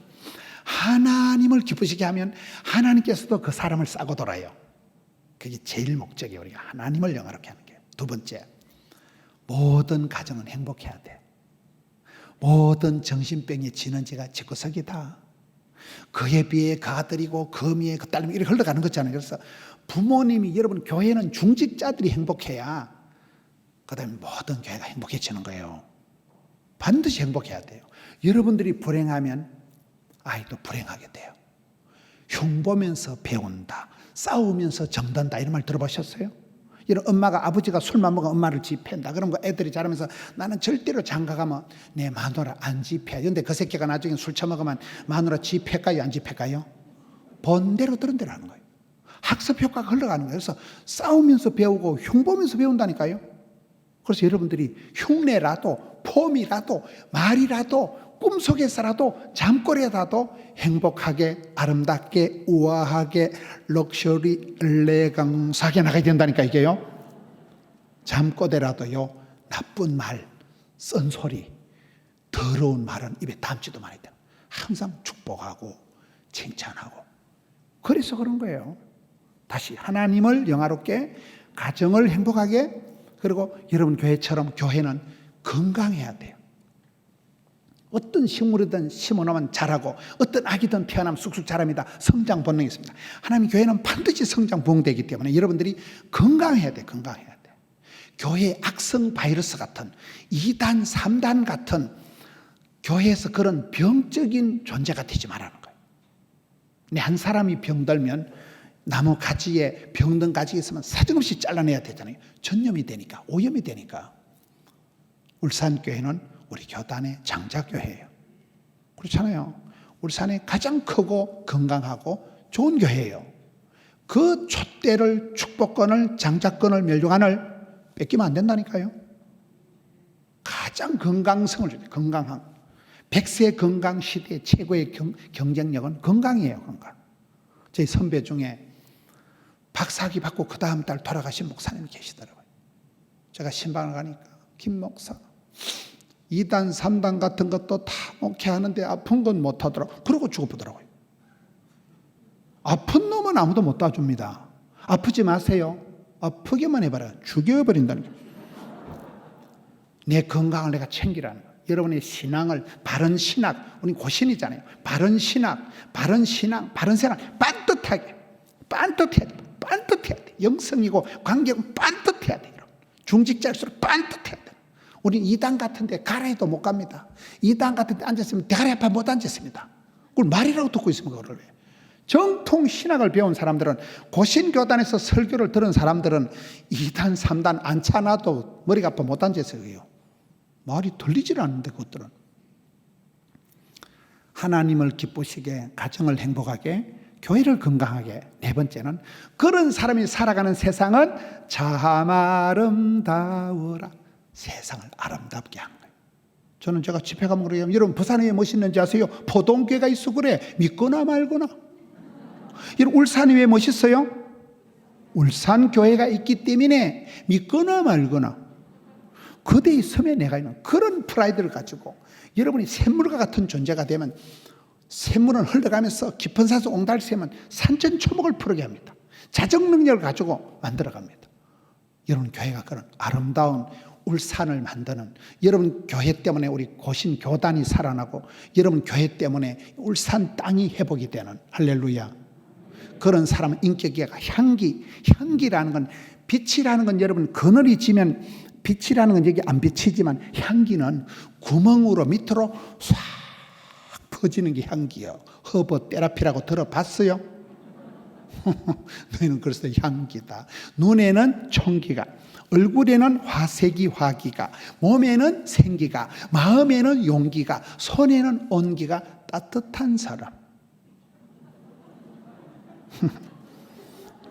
하나님을 기쁘시게 하면 하나님께서도 그 사람을 싸고 돌아요. 그게 제일 목적이에요. 우리가 하나님을 영화롭게 하는 게. 2번째, 모든 가정은 행복해야 돼. 모든 정신병이 지는 지가 집구석이다. 그에 비해 그 아들이고 그 미에 그 딸이 이렇게 흘러가는 거잖아요. 그래서 부모님이, 여러분 교회는 중직자들이 행복해야 그 다음에 모든 교회가 행복해지는 거예요. 반드시 행복해야 돼요. 여러분들이 불행하면 아이도 불행하게 돼요. 흉보면서 배운다, 싸우면서 정든다, 이런 말 들어보셨어요? 이런 엄마가, 아버지가 술만 먹으면 엄마를 지폐한다. 그런 거 애들이 자라면서 나는 절대로 장가가면 내 마누라 안 지폐. 그런데 그 새끼가 나중에 술 처먹으면 마누라 지폐까요, 안 지폐까요? 본대로 들은 대로 하는 거예요. 학습 효과가 흘러가는 거예요. 그래서 싸우면서 배우고 흉보면서 배운다니까요. 그래서 여러분들이 흉내라도 폼이라도 말이라도 꿈속에서라도 잠꼬리라도 행복하게, 아름답게, 우아하게, 럭셔리, 엘레강스하게 나가야 된다니까 이게요. 잠꼬대라도요, 나쁜 말, 쓴소리, 더러운 말은 입에 담지도 말아야 돼요. 항상 축복하고 칭찬하고. 그래서 그런 거예요. 다시 하나님을 영화롭게, 가정을 행복하게, 그리고 여러분 교회처럼 교회는 건강해야 돼요. 어떤 식물이든 심어놓으면 자라고, 어떤 아기든 태어나면 쑥쑥 자랍니다. 성장 본능이 있습니다. 하나님 교회는 반드시 성장 부흥되기 때문에 여러분들이 건강해야 돼. 건강해야 돼. 교회의 악성 바이러스 같은 2단 3단 같은 교회에서 그런 병적인 존재가 되지 말라는 거예요. 근데 한 사람이 병들면 나무 가지에 병든 가지가 있으면 사정없이 잘라내야 되잖아요. 전염이 되니까, 오염이 되니까. 울산교회는 우리 교단의 장자교회예요. 그렇잖아요. 울산에 가장 크고 건강하고 좋은 교회예요. 그 촛대를, 축복권을, 장자권을, 멸류관을 뺏기면 안 된다니까요. 가장 건강성을 줘요. 건강한. 100세 건강 시대의 최고의 경쟁력은 건강이에요. 건강. 저희 선배 중에 박사학위 받고 그 다음 달 돌아가신 목사님이 계시더라고요. 제가 신방을 가니까 김 목사 2단 3단 같은 것도 다 목회하는데 아픈 건 못하더라고요. 그러고 죽어보더라고요. 아픈 놈은 아무도 못 따줍니다. 아프지 마세요. 아프게만 해봐라. 죽여버린다는 거예요. 내 건강을 내가 챙기라는 거예요. 여러분의 신앙을, 바른 신학, 우리 고신이잖아요. 바른 신학, 바른 신앙, 바른 생활, 반듯하게, 반듯해야 돼. 반듯해야 돼. 영성이고 관계는 반듯해야 돼. 중직자일수록 반듯해야 돼. 우리 2단 같은 데 가라 해도 못 갑니다. 2단 같은 데 앉았으면 대가리 아파 못 앉았습니다. 그걸 말이라고 듣고 있으면 그거를 왜. 정통 신학을 배운 사람들은, 고신교단에서 설교를 들은 사람들은 2단 3단 앉혀놔도 머리가 아파 못 앉았어요. 말이 들리질 않는데 그것들은. 하나님을 기쁘시게, 가정을 행복하게, 교회를 건강하게. 4번째는 그런 사람이 살아가는 세상은 참 아름다워라. 세상을 아름답게 한 거예요. 저는 제가 집회 가면 그래요. 여러분 부산에 왜 멋있는지 아세요? 포동교회가 있어 그래. 믿거나 말거나. 여러분 울산이 왜 멋있어요? 울산교회가 있기 때문에 믿거나 말거나. 그대의 섬에 내가 있는 그런 프라이드를 가지고 여러분이 샘물과 같은 존재가 되면, 샘물은 흘러가면서 깊은 산속 옹달샘은 산천초목을 푸르게 합니다. 자정 능력을 가지고 만들어갑니다. 여러분 교회가 그런 아름다운 울산을 만드는, 여러분 교회 때문에 우리 고신 교단이 살아나고, 여러분 교회 때문에 울산 땅이 회복이 되는, 할렐루야. 그런 사람은 인격이가 향기라는 건, 빛이라는 건 여러분 그늘이 지면 빛이라는 건 여기 안 비치지만 향기는 구멍으로 밑으로 싹 퍼지는 게 향기요. 허브 테라피라고 들어봤어요? 너희는 그래서 향기다. 눈에는 총기가, 얼굴에는 화색이 화기가, 몸에는 생기가, 마음에는 용기가, 손에는 온기가, 따뜻한 사람.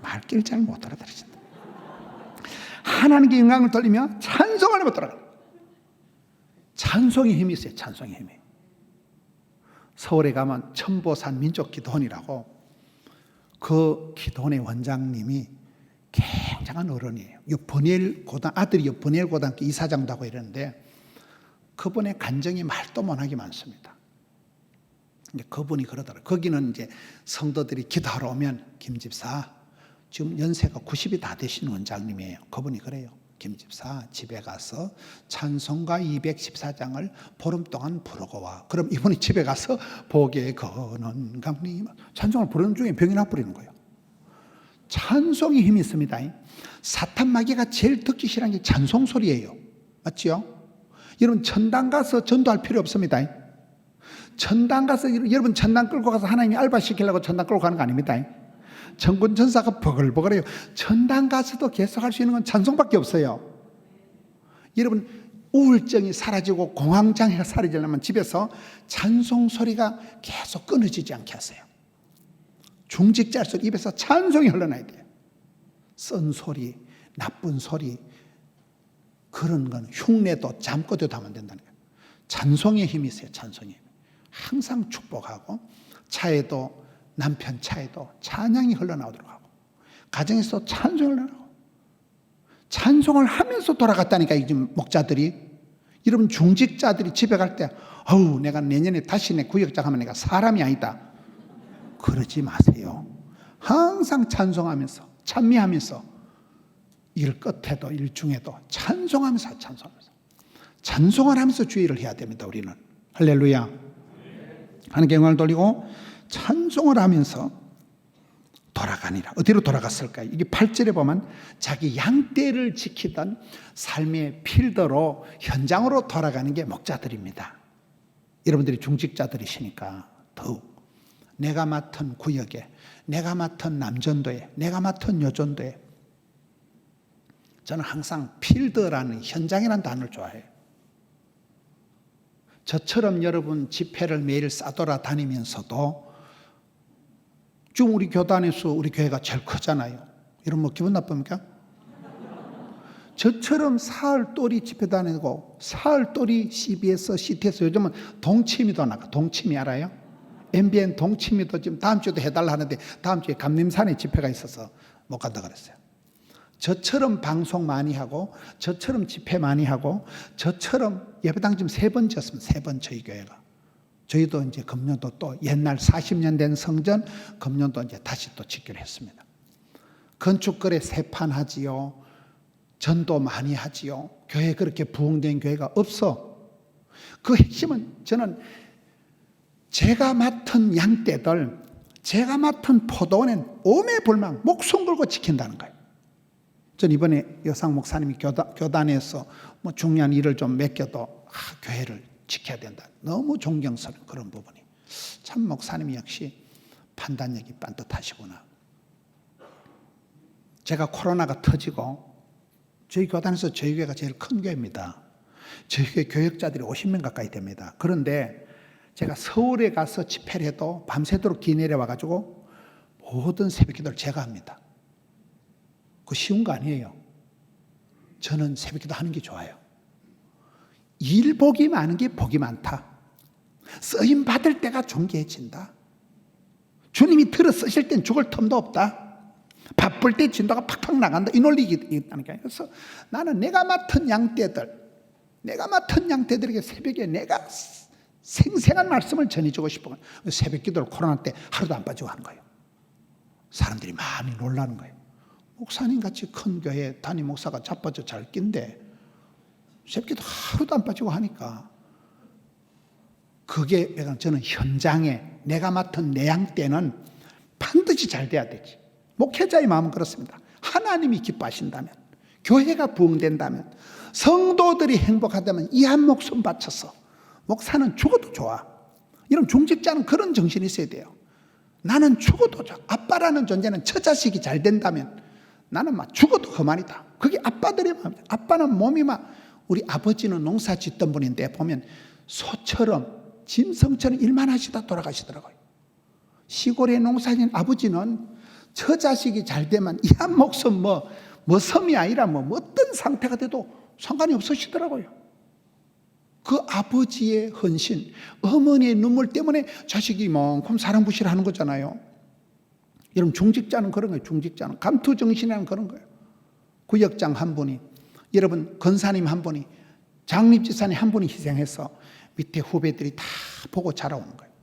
말귀를 잘 못 알아들으신다. 하나님께 영광을 돌리며 찬송을 못 돌아가. 찬송의 힘이 있어요. 찬송의 힘이. 서울에 가면 천보산 민족기도원이라고, 그 기도원의 원장님이 굉장한 어른이에요. 아들이 버니엘 고등학교 이사장도 하고 이러는데, 그분의 간증이 말도 못하게 많습니다. 그분이 그러더라고요. 거기는 이제 성도들이 기도하러 오면, 김 집사, 지금 연세가 90이 다 되신 원장님이에요. 그분이 그래요. 김 집사, 집에 가서 찬송가 214장을 보름 동안 부르고 와. 그럼 이분이 집에 가서 복에 거는 강림 찬송을 부르는 중에 병이 나버리는 거예요. 찬송이 힘이 있습니다. 사탄 마귀가 제일 듣기 싫은 게 찬송 소리예요. 맞지요? 여러분 전당 가서 전도할 필요 없습니다. 전당 가서, 여러분 전당 끌고 가서 하나님이 알바 시키려고 전당 끌고 가는 거 아닙니다. 천군 천사가 버글버글해요. 전당 가서도 계속 할 수 있는 건 찬송밖에 없어요. 여러분 우울증이 사라지고 공황장애가 사라지려면 집에서 찬송 소리가 계속 끊어지지 않게 하세요. 중직자일수록 입에서 찬송이 흘러나야 돼요. 쓴 소리, 나쁜 소리, 그런 건 흉내도 잠꼬대도 하면 안 된다는 거예요. 찬송의 힘이 있어요. 찬송의 힘. 항상 축복하고, 차에도, 남편 차에도 찬양이 흘러나오도록 하고, 가정에서 찬송이 흘러나오고, 찬송을 하면서 돌아갔다니까. 이 목자들이, 여러분 중직자들이 집에 갈 때 어우 내가 내년에 다시 내 구역장 하면 내가 사람이 아니다, 그러지 마세요. 항상 찬송하면서, 찬미하면서, 일 끝에도 일 중에도 찬송하면서 찬송을 하면서 주의를 해야 됩니다. 우리는. 할렐루야. 하나님께 영광을 돌리고 찬송을 하면서 돌아가니라. 어디로 돌아갔을까요? 이게 8절에 보면 자기 양떼를 지키던 삶의 필더로, 현장으로 돌아가는 게 목자들입니다. 여러분들이 중직자들이시니까 더욱 내가 맡은 구역에, 내가 맡은 남전도에, 내가 맡은 여전도에, 저는 항상 필드라는, 현장이라는 단어를 좋아해요. 저처럼 여러분 집회를 매일 싸돌아다니면서도 쭉 우리 교단에서 우리 교회가 제일 크잖아요. 이러면 뭐 기분 나쁩니까? 저처럼 사흘돌이 집회 다니고, 사흘돌이 CBS, CT에서 요즘은 동치미도 나가. 동치미 알아요? MBN 동치미도 지금 다음 주에도 해달라 하는데 다음 주에 감림산에 집회가 있어서 못 간다 그랬어요. 저처럼 방송 많이 하고, 저처럼 집회 많이 하고, 저처럼 예배당 지금 3번 지었습니다. 3번 저희 교회가. 저희도 이제 금년도 또 옛날 40년 된 성전 금년도 이제 다시 또 짓기로 했습니다. 건축거래 3판 하지요. 전도 많이 하지요. 교회 그렇게 부흥된 교회가 없어. 그 핵심은, 저는 제가 맡은 양떼들, 제가 맡은 포도원엔 오매불망 목숨 걸고 지킨다는 거예요. 전 이번에 여상 목사님이 교단에서 뭐 중요한 일을 좀 맡겨도 교회를 지켜야 된다, 너무 존경스러운 그런 부분이. 참 목사님이 역시 판단력이 빤듯하시구나. 제가 코로나가 터지고, 저희 교단에서 저희 교회가 제일 큰 교회입니다. 저희 교회 교역자들이 50명 가까이 됩니다. 그런데 제가 서울에 가서 집회를 해도 밤새도록 기내려 와가지고 모든 새벽기도를 제가 합니다. 그거 쉬운 거 아니에요. 저는 새벽기도 하는 게 좋아요. 일복이 많은 게 복이 많다. 쓰임 받을 때가 존귀해진다. 주님이 들어 쓰실 땐 죽을 틈도 없다. 바쁠 때 진도가 팍팍 나간다. 이 논리가 있다는 거예요. 그래서 나는 내가 맡은 양떼들에게 새벽에 내가 생생한 말씀을 전해주고 싶어. 새벽기도를 코로나 때 하루도 안 빠지고 하는 거예요. 사람들이 많이 놀라는 거예요. 목사님같이 큰 교회 담임 목사가 자빠져 잘 낀데 새벽기도 하루도 안 빠지고 하니까, 그게 저는 현장에 내가 맡은 내 양떼는 반드시 잘 돼야 되지. 목회자의 마음은 그렇습니다. 하나님이 기뻐하신다면, 교회가 부흥된다면, 성도들이 행복하다면 이 한 목숨 바쳐서 목사는 죽어도 좋아. 이런 중직자는 그런 정신이 있어야 돼요. 나는 죽어도 좋아. 아빠라는 존재는 처자식이 잘 된다면 나는 막 죽어도 그만이다. 그게 아빠들의 마음이다. 아빠는 몸이 막, 우리 아버지는 농사 짓던 분인데 보면 소처럼 짐승처럼 일만 하시다 돌아가시더라고요. 시골에 농사진 아버지는 처자식이 잘 되면 이 한 목숨 뭐 섬이 아니라 뭐 어떤 상태가 돼도 상관이 없으시더라고요. 그 아버지의 헌신, 어머니의 눈물 때문에 자식이 이만큼 사랑부시를 하는 거잖아요. 여러분, 중직자는 그런 거예요. 중직자는 감투정신이라는 그런 거예요. 구역장 한 분이, 여러분 권사님 한 분이, 장립지사님 한 분이 희생해서 밑에 후배들이 다 보고 자라오는 거예요.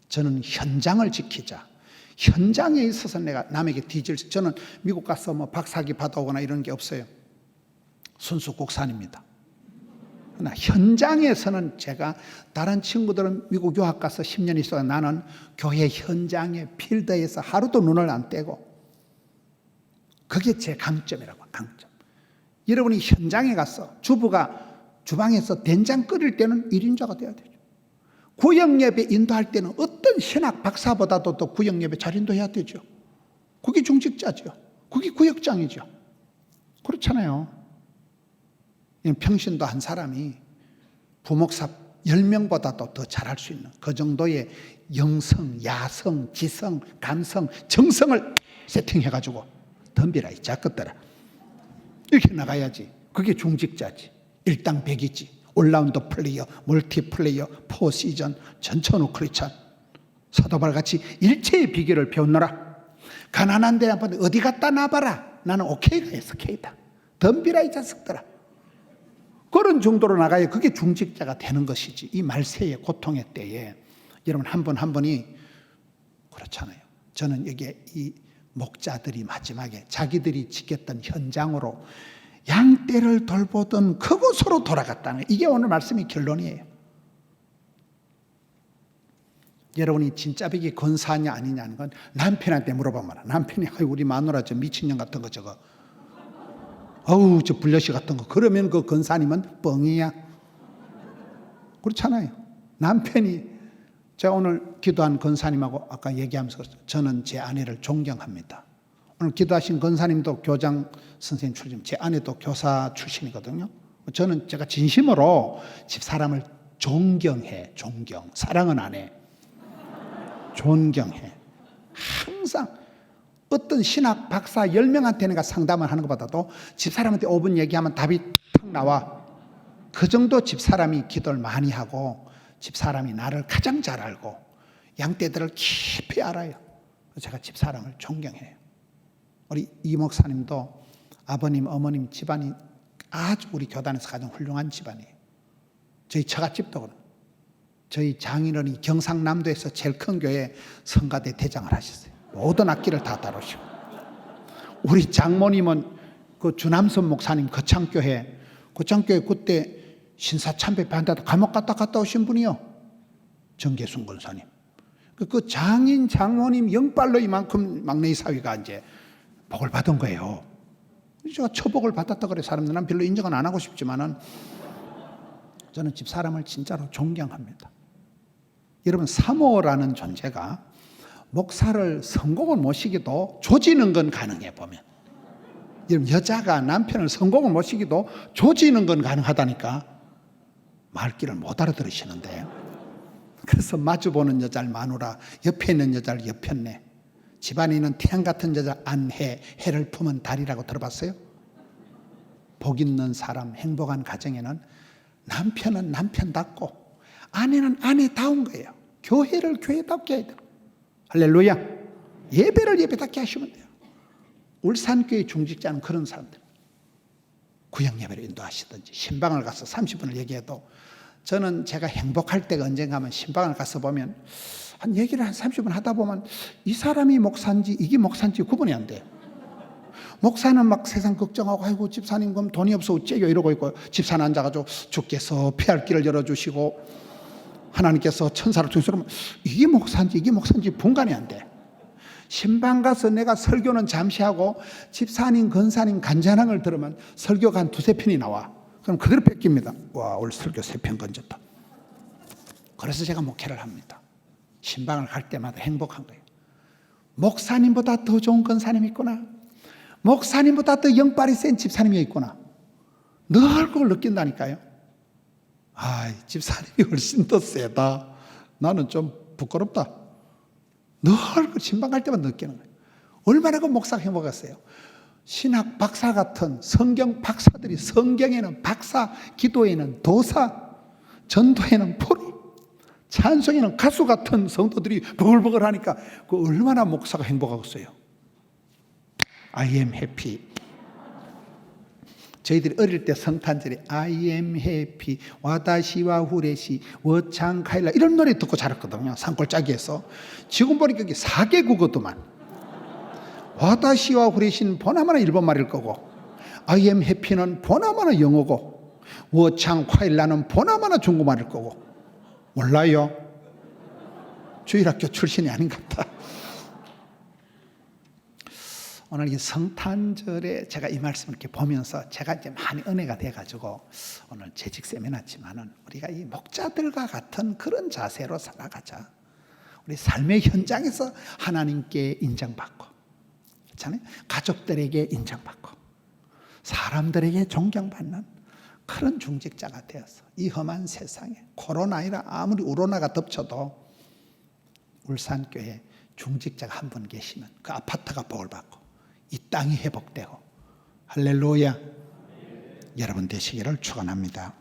저는 현장을 지키자. 현장에 있어서 내가 남에게 저는 미국 가서 뭐 박사학위 받아오거나 이런 게 없어요. 순수 국산입니다. 그러나 현장에서는 제가, 다른 친구들은 미국 유학 가서 10년 있어요. 나는 교회 현장의 필드에서 하루도 눈을 안 떼고, 그게 제 강점이라고. 강점. 여러분이 현장에 가서 주부가 주방에서 된장 끓일 때는 1인자가 돼야 되죠. 구역예배 인도할 때는 어떤 신학 박사보다도 더 구역예배 잘 인도해야 되죠. 그게 중직자죠. 그게 구역장이죠. 그렇잖아요. 평신도 한 사람이 부목사 10명보다도 더 잘할 수 있는 그 정도의 영성, 야성, 지성, 감성, 정성을 세팅해가지고 덤비라 이 작것들아. 이렇게 나가야지. 그게 중직자지. 일당백이지. 올라운드 플레이어, 멀티플레이어, 포시전, 전천후 크리스찬, 사도발같이 일체의 비결을 배웠노라. 가난한 데 한번 어디 갔다 나봐라. 나는 오케이가 해서 K다. 덤비라 이 자식들아. 그런 정도로 나가야 그게 중직자가 되는 것이지. 이 말세의 고통의 때에 여러분 한 분 한 분이 그렇잖아요. 저는 여기에 이 목자들이 마지막에 자기들이 지켰던 현장으로 양떼를 돌보던 그곳으로 돌아갔다는, 이게 오늘 말씀의 결론이에요. 여러분이 진짜 백이 권사냐 아니냐는 건 남편한테 물어보면, 남편이 우리 마누라 저 미친년 같은 거 저거, 어우 저 불려시 같은 거, 그러면 그 권사님은 뻥이야. 그렇잖아요. 남편이, 제가 오늘 기도한 권사님하고 아까 얘기하면서 저는 제 아내를 존경합니다. 오늘 기도하신 권사님도 교장 선생님 출신, 제 아내도 교사 출신이거든요. 저는 제가 진심으로 집사람을 존경해. 사랑은 안 해. 존경해. 항상 어떤 신학 박사 10명한테 내가 상담을 하는 것보다도 집사람한테 5분 얘기하면 답이 탁 나와. 그 정도 집사람이 기도를 많이 하고 집사람이 나를 가장 잘 알고 양떼들을 깊이 알아요. 제가 집사람을 존경해요. 우리 이 목사님도 아버님, 어머님 집안이 아주 우리 교단에서 가장 훌륭한 집안이에요. 저희 처갓집도 그래요. 저희 장인어른이 경상남도에서 제일 큰 교회 성가대 대장을 하셨어요. 모든 악기를 다 다루시고. 우리 장모님은 그 주남선 목사님 거창교회 그때 신사참배 반대도 감옥 갔다 오신 분이요. 정계순 권사님. 그 장모님 영빨로 이만큼 막내 사위가 이제 복을 받은 거예요. 제가 처복을 받았다 그래. 사람들은 별로 인정은 안 하고 싶지만은 저는 집사람을 진짜로 존경합니다. 여러분, 사모라는 존재가 목사를 성공을 모시기도 조지는 건 가능해 보면. 여러분, 여자가 남편을 성공을 모시기도 조지는 건 가능하다니까. 말귀를 못 알아들으시는데. 그래서 마주보는 여자를 마누라, 옆에 있는 여자를 옆편내, 집안에 있는 태양 같은 여자 안해, 해를 품은 달이라고 들어봤어요? 복 있는 사람, 행복한 가정에는 남편은 남편답고 아내는 아내다운 거예요. 교회를 교회답게 해야 돼요. 할렐루야. 예배를 예배답게 하시면 돼요. 울산교회 중직자는 그런 사람들. 구역 예배를 인도하시든지 신방을 가서 30분을 얘기해도, 저는 제가 행복할 때가 언젠가 하면 신방을 가서 보면 한 얘기를 한 30분 하다 보면 이 사람이 목사인지 이게 목사인지 구분이 안 돼요. 목사는 막 세상 걱정하고 아이고 집사님 그럼 돈이 없어 어째요 이러고 있고, 집사는 앉아가지고 주께서 피할 길을 열어주시고 하나님께서 천사를 통해서 그러면 이게 목사인지 분간이 안 돼. 신방 가서 내가 설교는 잠시 하고 집사님, 권사님 간장을 들으면 설교가 한 2-3편이 나와. 그럼 그대로 뺏깁니다. 와, 오늘 설교 3편 건졌다. 그래서 제가 목회를 합니다. 신방을 갈 때마다 행복한 거예요. 목사님보다 더 좋은 권사님이 있구나. 목사님보다 더 영빨이 센 집사님이 있구나. 늘 그걸 느낀다니까요. 아, 집사님이 훨씬 더 세다. 나는 좀 부끄럽다. 늘 그 신방 갈 때마다 느끼는 거예요. 얼마나 그 목사가 행복했어요. 신학 박사 같은 성경 박사들이 성경에는 박사, 기도에는 도사, 전도에는 프로, 찬송에는 가수 같은 성도들이 버글버글 하니까 그 얼마나 목사가 행복하겠어요. I am happy. 저희들이 어릴 때 성탄절에 I am happy, 와다시와 후레시, 워창카일라 이런 노래 듣고 자랐거든요. 산골짜기에서. 지금 보니까 이게 4개국어도만. 와다시와 후레시는 보나마나 일본말일 거고, I am happy는 보나마나 영어고, 워창카일라는 보나마나 중국말일 거고. 몰라요? 주일학교 출신이 아닌가 보다. 오늘 이 성탄절에 제가 이 말씀을 이렇게 보면서 제가 이제 많이 은혜가 돼가지고 오늘 재직 세미나지만은 우리가 이 목자들과 같은 그런 자세로 살아가자. 우리 삶의 현장에서 하나님께 인정받고, 그렇잖아요. 가족들에게 인정받고, 사람들에게 존경받는 그런 중직자가 되어서 이 험한 세상에 코로나이라 아무리 우로나가 덮쳐도 울산교회 중직자가 한 분 계시면 그 아파트가 복을 받고 이 땅이 회복되고 할렐루야 여러분 되시기를 축원합니다.